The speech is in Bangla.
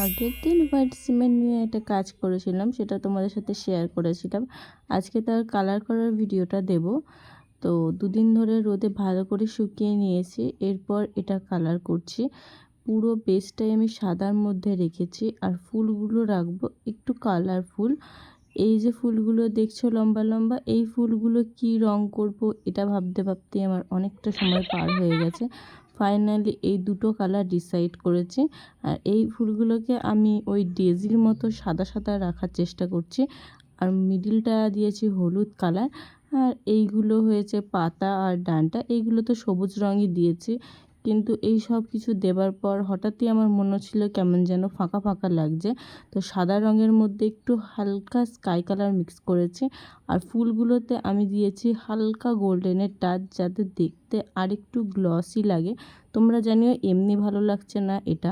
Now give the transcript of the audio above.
আগের দিন হোয়াইট সিমেন্ট নিয়ে একটা কাজ করেছিলাম, সেটা তোমাদের সাথে শেয়ার করেছিলাম। আজকে তার কালার করার ভিডিওটা দেব। তো দুদিন ধরে রোদে ভালো করে শুকিয়ে নিয়েছি, এরপর এটা কালার করছি। পুরো বেসটাই আমি সাদার মধ্যে রেখেছি, আর ফুলগুলো রাখবো একটু কালারফুল। এই যে ফুলগুলো দেখছো লম্বা লম্বা, এই ফুলগুলো কি রং করব এটা ভাবতে ভাবতে আমার অনেকটা সময় পার হয়ে গেছে। ফাইনালি এই দুটো কালার ডিসাইড করেছি। আর এই ফুলগুলোকে আমি ওই ডেজির মতো সাদা সাদা রাখার চেষ্টা করছি। আর মিডিলটা দিয়েছি হলুদ কালার। আর এইগুলো হয়েছে পাতা আর ডান্টা, এইগুলো তো সবুজ রঙই দিয়েছি। কিন্তু এই সব কিছু দেবার পর হঠাৎই আমার মনে হচ্ছিল কেমন যেন ফাঁকা ফাঁকা লাগছে। তো সাদা রঙের মধ্যে একটু হালকা স্কাই কালার মিক্স করেছি। আর ফুলগুলোতে আমি দিয়েছি হালকা গোল্ডেনের টাচ, যাতে দেখতে আরেকটু গ্লসি লাগে। তোমরা জানিও এমনি ভালো লাগছে না এটা।